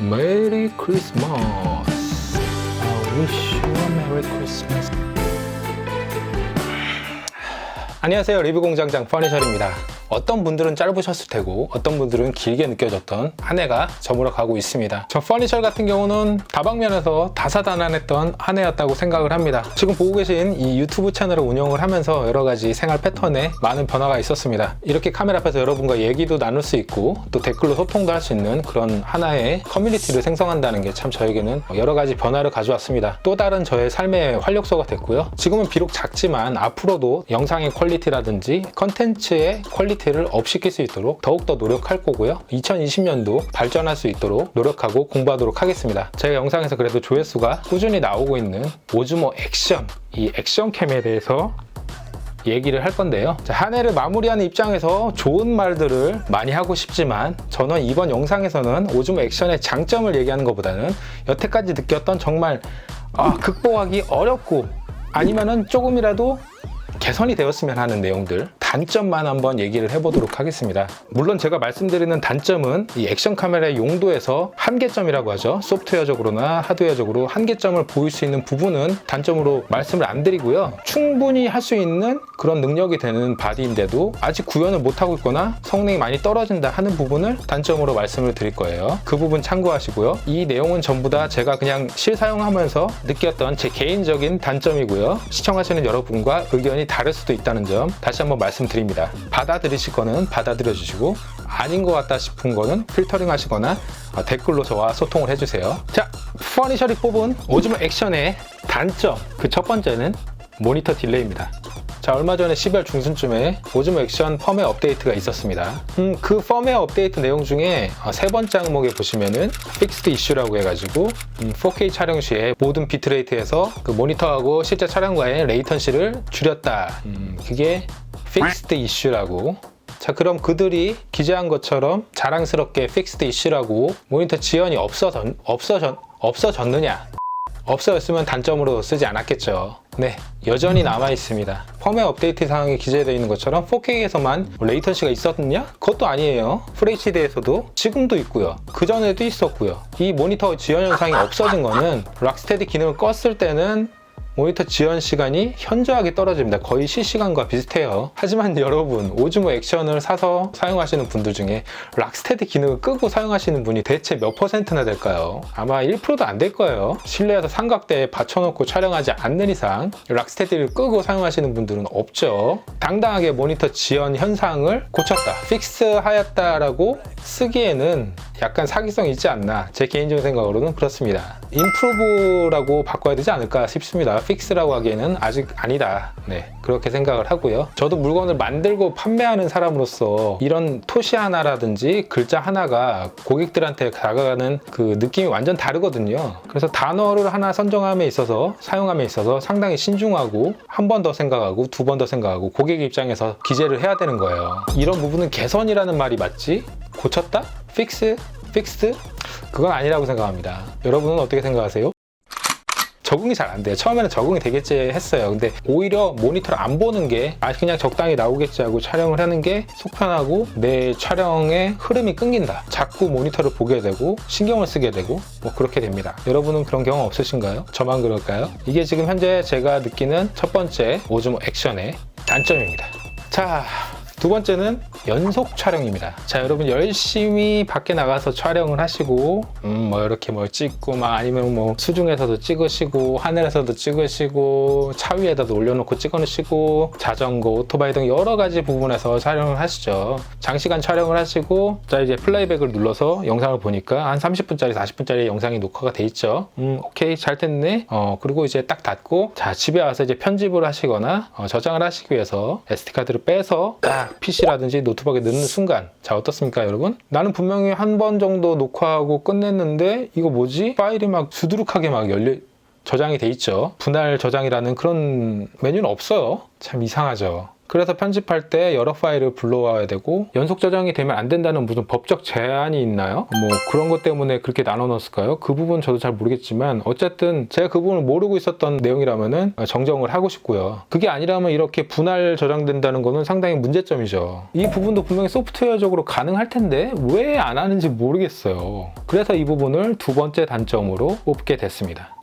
메리 크리스마스. I wish you a Merry Christmas. 안녕하세요, 리뷰공장장 퍼니셜입니다. 어떤 분들은 짧으셨을 테고 어떤 분들은 길게 느껴졌던 한 해가 저물어 가고 있습니다. 저 퍼니셜 같은 경우는 다방면에서 다사다난했던 한 해였다고 생각을 합니다. 지금 보고 계신 이 유튜브 채널을 운영을 하면서 여러 가지 생활 패턴에 많은 변화가 있었습니다. 이렇게 카메라 앞에서 여러분과 얘기도 나눌 수 있고 또 댓글로 소통도 할 수 있는 그런 하나의 커뮤니티를 생성한다는 게 참 저에게는 여러 가지 변화를 가져왔습니다. 또 다른 저의 삶의 활력소가 됐고요. 지금은 비록 작지만 앞으로도 영상의 퀄리티라든지 컨텐츠의 퀄리티를 업시킬 수 있도록 더욱더 노력할 거고요. 2020년도 발전할 수 있도록 노력하고 공부하도록 하겠습니다. 제가 영상에서 그래도 조회수가 꾸준히 나오고 있는 오즈모 액션, 이 액션캠에 대해서 얘기를 할 건데요. 한 해를 마무리하는 입장에서 좋은 말들을 많이 하고 싶지만 저는 이번 영상에서는 오즈모 액션의 장점을 얘기하는 것보다는 여태까지 느꼈던 정말 극복하기 어렵고 아니면은 조금이라도 개선이 되었으면 하는 내용들, 단점만 한번 얘기를 해보도록 하겠습니다. 물론 제가 말씀드리는 단점은 이 액션 카메라의 용도에서 한계점이라고 하죠. 소프트웨어적으로나 하드웨어적으로 한계점을 보일 수 있는 부분은 단점으로 말씀을 안 드리고요. 충분히 할 수 있는 그런 능력이 되는 바디인데도 아직 구현을 못하고 있거나 성능이 많이 떨어진다 하는 부분을 단점으로 말씀을 드릴 거예요. 그 부분 참고하시고요. 이 내용은 전부 다 제가 그냥 실사용하면서 느꼈던 제 개인적인 단점이고요. 시청하시는 여러분과 의견이 다를 수도 있다는 점 다시 한번 말씀드립니다. 받아들이실 거는 받아들여 주시고 아닌 것 같다 싶은 거는 필터링 하시거나 댓글로 저와 소통을 해주세요. 자, 퍼니셜이 뽑은 오즈모 액션의 단점, 그 첫 번째는 모니터 딜레이입니다. 자, 얼마 전에 12월 중순쯤에 오즈모 액션 펌웨어 업데이트가 있었습니다. 그 펌웨어 업데이트 내용 중에 세 번째 항목에 보시면은 픽스드 이슈라고 해가지고 4K 촬영 시에 모든 비트레이트에서 그 모니터하고 실제 촬영과의 레이턴시를 줄였다. 그게 픽스드 이슈라고. 자, 그럼 그들이 기재한 것처럼 자랑스럽게 픽스드 이슈라고 모니터 지연이 없어졌느냐? 없어졌으면 단점으로 쓰지 않았겠죠. 네, 여전히 남아있습니다. 펌웨어 업데이트 사항에 기재되어 있는 것처럼 4K에서만 레이턴시가 있었느냐? 그것도 아니에요. FHD에서도 지금도 있고요. 그전에도 있었고요. 이 모니터 지연 현상이 없어진 거는 락스테디 기능을 껐을 때는 모니터 지연 시간이 현저하게 떨어집니다. 거의 실시간과 비슷해요. 하지만 여러분, 오즈모 액션을 사서 사용하시는 분들 중에 락스테디 기능을 끄고 사용하시는 분이 대체 몇 %나 될까요? 아마 1%도 안 될 거예요. 실내에서 삼각대에 받쳐놓고 촬영하지 않는 이상 락스테디를 끄고 사용하시는 분들은 없죠. 당당하게 모니터 지연 현상을 고쳤다, 픽스하였다라고 쓰기에는 약간 사기성이 있지 않나, 제 개인적인 생각으로는 그렇습니다. 임프로브라고 바꿔야 되지 않을까 싶습니다. 픽스라고 하기에는 아직 아니다. 네, 그렇게 생각을 하고요. 저도 물건을 만들고 판매하는 사람으로서 이런 토시 하나라든지 글자 하나가 고객들한테 다가가는 그 느낌이 완전 다르거든요. 그래서 단어를 하나 선정함에 있어서, 사용함에 있어서 상당히 신중하고 한 번 더 생각하고 두 번 더 생각하고 고객 입장에서 기재를 해야 되는 거예요. 이런 부분은 개선이라는 말이 맞지? 고쳤다? 픽스? 픽스드? 그건 아니라고 생각합니다. 여러분은 어떻게 생각하세요? 적응이 잘 안 돼요. 처음에는 적응이 되겠지 했어요. 근데 오히려 모니터를 안 보는 게 그냥 적당히 나오겠지 하고 촬영을 하는 게 속 편하고 내 촬영의 흐름이 끊긴다. 자꾸 모니터를 보게 되고 신경을 쓰게 되고 뭐 그렇게 됩니다. 여러분은 그런 경험 없으신가요? 저만 그럴까요? 이게 지금 현재 제가 느끼는 첫 번째 오즈모 액션의 단점입니다. 자, 두 번째는 연속 촬영입니다. 자, 여러분 열심히 밖에 나가서 촬영을 하시고 뭐 이렇게 뭐 찍고 막 아니면 뭐 수중에서도 찍으시고 하늘에서도 찍으시고 차 위에다도 올려놓고 찍어놓으시고 자전거, 오토바이 등 여러 가지 부분에서 촬영을 하시죠. 장시간 촬영을 하시고 자, 이제 플레이백을 눌러서 영상을 보니까 한 30분짜리 40분짜리 영상이 녹화가 돼 있죠. 오케이, 잘 됐네. 그리고 이제 딱 닫고 자, 집에 와서 이제 편집을 하시거나 저장을 하시기 위해서 SD카드를 빼서 딱 PC라든지 노트북에 넣는 순간, 자, 어떻습니까 여러분? 나는 분명히 한 번 정도 녹화하고 끝냈는데 이거 뭐지? 파일이 막 수두룩하게 막 저장이 돼 있죠. 분할 저장이라는 그런 메뉴는 없어요. 참 이상하죠. 그래서 편집할 때 여러 파일을 불러와야 되고 연속 저장이 되면 안 된다는 무슨 법적 제한이 있나요? 뭐 그런 것 때문에 그렇게 나눠 넣었을까요? 그 부분 저도 잘 모르겠지만 어쨌든 제가 그 부분을 모르고 있었던 내용이라면은 정정을 하고 싶고요. 그게 아니라면 이렇게 분할 저장된다는 거는 상당히 문제점이죠. 이 부분도 분명히 소프트웨어적으로 가능할 텐데 왜 안 하는지 모르겠어요. 그래서 이 부분을 두 번째 단점으로 뽑게 됐습니다.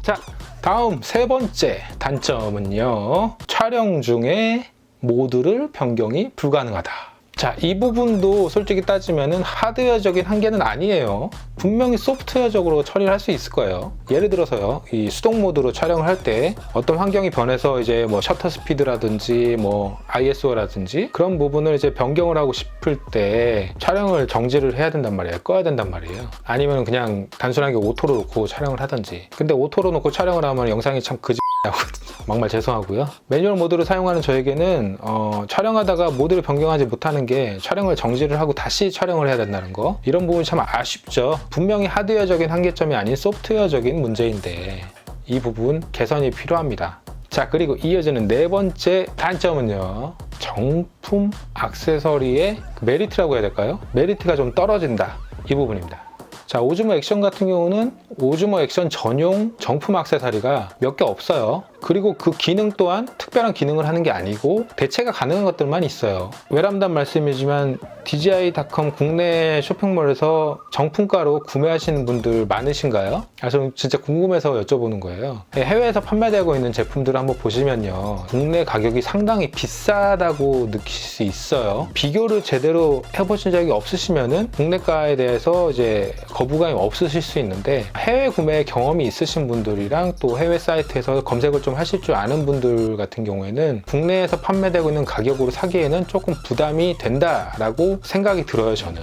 자, 다음 세 번째 단점은요. 촬영 중에 모드를 변경이 불가능하다. 자, 이 부분도 솔직히 따지면은 하드웨어적인 한계는 아니에요. 분명히 소프트웨어적으로 처리를 할 수 있을 거예요. 예를 들어서요, 이 수동 모드로 촬영을 할 때 어떤 환경이 변해서 이제 뭐 셔터 스피드라든지 뭐 ISO라든지 그런 부분을 이제 변경을 하고 싶을 때 촬영을 정지를 해야 된단 말이에요. 꺼야 된단 말이에요. 아니면 그냥 단순하게 오토로 놓고 촬영을 하든지. 근데 오토로 놓고 촬영을 하면 영상이 참 그지 나거든요. 막말 죄송하고요. 매뉴얼 모드를 사용하는 저에게는 촬영하다가 모드를 변경하지 못하는 게 촬영을 정지를 하고 다시 촬영을 해야 된다는 거, 이런 부분이 참 아쉽죠. 분명히 하드웨어적인 한계점이 아닌 소프트웨어적인 문제인데 이 부분 개선이 필요합니다. 자, 그리고 이어지는 네 번째 단점은요, 정품 액세서리의 메리트라고 해야 될까요? 메리트가 좀 떨어진다, 이 부분입니다. 자, 오즈모 액션 같은 경우는 오즈모 액션 전용 정품 액세서리가 몇 개 없어요. 그리고 그 기능 또한 특별한 기능을 하는 게 아니고 대체가 가능한 것들만 있어요. 외람단 말씀이지만 DJI.com 국내 쇼핑몰에서 정품가로 구매하시는 분들 많으신가요? 좀 진짜 궁금해서 여쭤보는 거예요. 해외에서 판매되고 있는 제품들을 한번 보시면요, 국내 가격이 상당히 비싸다고 느낄 수 있어요. 비교를 제대로 해보신 적이 없으시면은 국내가에 대해서 이제 거부감이 없으실 수 있는데, 해외 구매 경험이 있으신 분들이랑 또 해외 사이트에서 검색을 좀 하실 줄 아는 분들 같은 경우에는 국내에서 판매되고 있는 가격으로 사기에는 조금 부담이 된다라고 생각이 들어요, 저는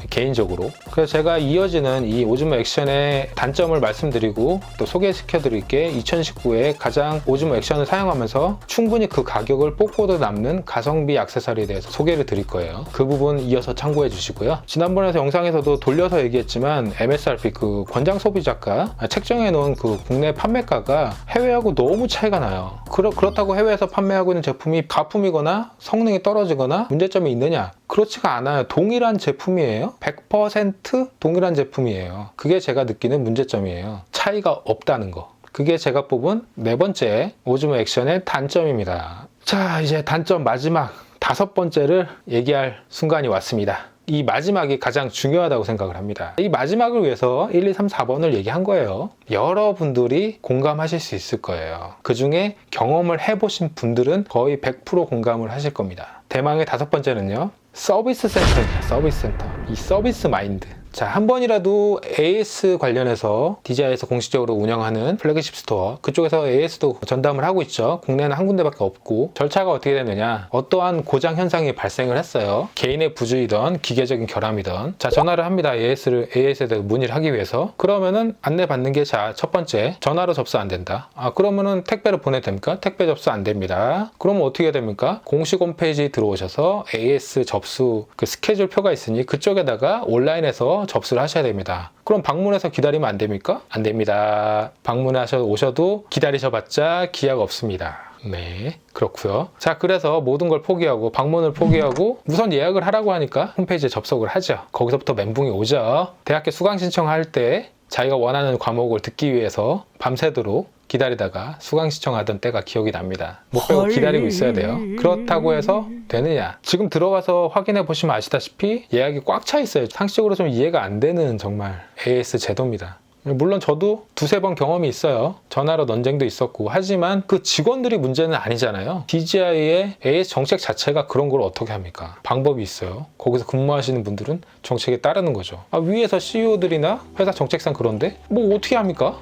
개인적으로. 그래서 제가 이어지는 이 오즈모 액션의 단점을 말씀드리고 또 소개시켜 드릴게 2019에 가장 오즈모 액션을 사용하면서 충분히 그 가격을 뽑고도 남는 가성비 액세서리에 대해서 소개를 드릴 거예요. 그 부분 이어서 참고해 주시고요. 지난번에 영상에서도 돌려서 얘기했지만 MSRP, 그 권장 소비자가 책정해 놓은 그 국내 판매가가 해외하고 너무 차이가 나요. 그렇다고 해외에서 판매하고 있는 제품이 가품이거나 성능이 떨어지거나 문제점이 있느냐? 그렇지가 않아요. 동일한 제품이에요. 100% 동일한 제품이에요. 그게 제가 느끼는 문제점이에요. 차이가 없다는 거. 그게 제가 뽑은 네 번째 오즈모 액션의 단점입니다. 자, 이제 단점 마지막 다섯 번째를 얘기할 순간이 왔습니다. 이 마지막이 가장 중요하다고 생각을 합니다. 이 마지막을 위해서 1, 2, 3, 4번을 얘기한 거예요. 여러분들이 공감하실 수 있을 거예요. 그 중에 경험을 해보신 분들은 거의 100% 공감을 하실 겁니다. 대망의 다섯 번째는요, 서비스 센터입니다. 서비스 센터. 이 서비스 마인드. 자, 한 번이라도 AS 관련해서 DJI에서 공식적으로 운영하는 플래그십 스토어, 그쪽에서 AS도 전담을 하고 있죠. 국내에는 한 군데밖에 없고, 절차가 어떻게 되느냐, 어떠한 고장 현상이 발생을 했어요. 개인의 부주의든 기계적인 결함이든, 자, 전화를 합니다. AS에 대해서 문의를 하기 위해서. 그러면은 안내받는 게, 자, 첫 번째, 전화로 접수 안 된다. 그러면은 택배로 보내도 됩니까? 택배 접수 안 됩니다. 그러면 어떻게 해야 됩니까? 공식 홈페이지 들어오셔서 AS 접수 그 스케줄 표가 있으니 그쪽에다가 온라인에서 접수를 하셔야 됩니다. 그럼 방문해서 기다리면 안 됩니까? 안 됩니다. 방문하셔 오셔도 기다리셔봤자 기약 없습니다. 네, 그렇고요. 자, 그래서 모든 걸 포기하고 방문을 포기하고 우선 예약을 하라고 하니까 홈페이지에 접속을 하죠. 거기서부터 멘붕이 오죠. 대학교 수강 신청할 때 자기가 원하는 과목을 듣기 위해서 밤새도록 기다리다가 수강 신청하던 때가 기억이 납니다. 못 빼고 기다리고 있어야 돼요. 그렇다고 해서 되느냐? 지금 들어가서 확인해 보시면 아시다시피 예약이 꽉 차 있어요. 상식적으로 좀 이해가 안 되는 정말 AS 제도입니다. 물론 저도 두세 번 경험이 있어요. 전화로 논쟁도 있었고. 하지만 그 직원들이 문제는 아니잖아요. DJI의 AS 정책 자체가 그런 걸 어떻게 합니까? 방법이 있어요. 거기서 근무하시는 분들은 정책에 따르는 거죠. 위에서 CEO들이나 회사 정책상 그런데 뭐 어떻게 합니까?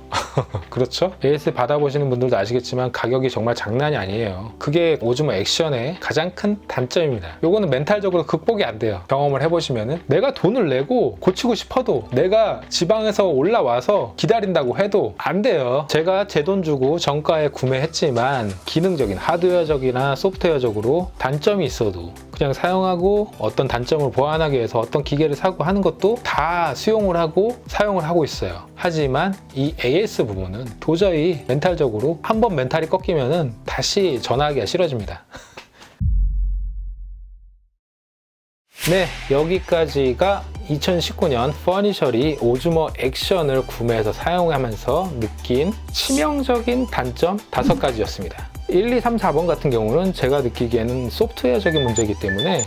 그렇죠? AS 받아보시는 분들도 아시겠지만 가격이 정말 장난이 아니에요. 그게 오즈모 액션의 가장 큰 단점입니다. 요거는 멘탈적으로 극복이 안 돼요. 경험을 해보시면은 내가 돈을 내고 고치고 싶어도, 내가 지방에서 올라와서 기다린다고 해도 안 돼요. 제가 제 돈 주고 정가에 구매했지만 기능적인 하드웨어적이나 소프트웨어적으로 단점이 있어도 그냥 사용하고 어떤 단점을 보완하기 위해서 어떤 기계를 사고 하는 것도 다 수용을 하고 사용을 하고 있어요. 하지만 이 AS 부분은 도저히 멘탈적으로 한번 멘탈이 꺾이면은 다시 전화하기가 싫어집니다. 네, 여기까지가 2019년 퍼니셔리 오즈모 액션을 구매해서 사용하면서 느낀 치명적인 단점 5가지였습니다. 1, 2, 3, 4번 같은 경우는 제가 느끼기에는 소프트웨어적인 문제이기 때문에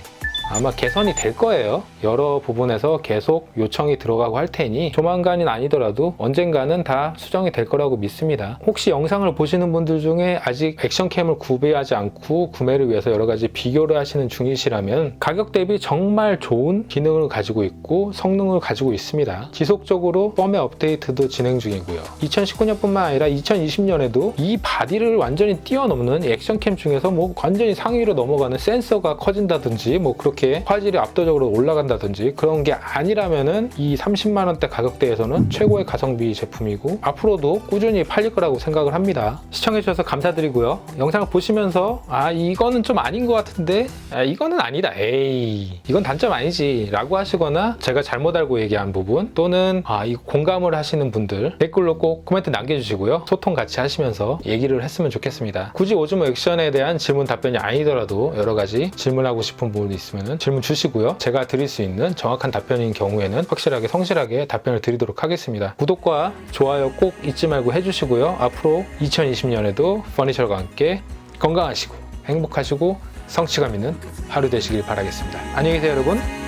아마 개선이 될 거예요. 여러 부분에서 계속 요청이 들어가고 할 테니 조만간이 아니더라도 언젠가는 다 수정이 될 거라고 믿습니다. 혹시 영상을 보시는 분들 중에 아직 액션캠을 구매하지 않고 구매를 위해서 여러 가지 비교를 하시는 중이시라면 가격 대비 정말 좋은 기능을 가지고 있고 성능을 가지고 있습니다. 지속적으로 펌웨어 업데이트도 진행 중이고요. 2019년뿐만 아니라 2020년에도 이 바디를 완전히 뛰어넘는 액션캠 중에서 뭐 완전히 상위로 넘어가는 센서가 커진다든지 뭐 그렇게 화질이 압도적으로 올라간다든지 그런 게 아니라면은 이 30만 원대 가격대에서는 최고의 가성비 제품이고 앞으로도 꾸준히 팔릴 거라고 생각을 합니다. 시청해주셔서 감사드리고요. 영상을 보시면서 이거는 좀 아닌 것 같은데 이거는 아니다, 에이 이건 단점 아니지 라고 하시거나 제가 잘못 알고 얘기한 부분 또는 이거 공감을 하시는 분들 댓글로 꼭 코멘트 남겨주시고요. 소통 같이 하시면서 얘기를 했으면 좋겠습니다. 굳이 오즈모 액션에 대한 질문 답변이 아니더라도 여러 가지 질문하고 싶은 부분이 있으면 질문 주시고요. 제가 드릴 수 있는 정확한 답변인 경우에는 확실하게 성실하게 답변을 드리도록 하겠습니다. 구독과 좋아요 꼭 잊지 말고 해주시고요. 앞으로 2020년에도 퍼니셔과 함께 건강하시고 행복하시고 성취감 있는 하루 되시길 바라겠습니다. 안녕히 계세요, 여러분.